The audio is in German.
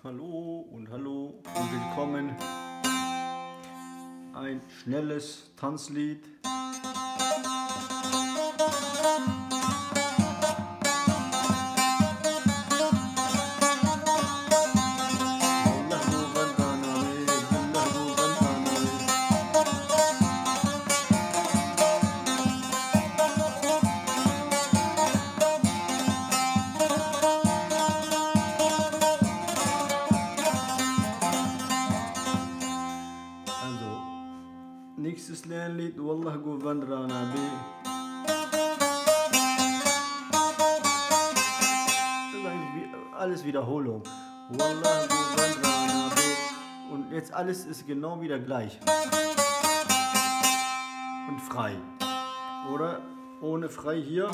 Hallo und willkommen. Ein schnelles Tanzlied. Nächstes Lernlied, Wallah Govandrana B. Das ist eigentlich alles Wiederholung. Wallah Govandrana B. Und jetzt alles ist genau wieder gleich. Und frei. Oder ohne frei hier.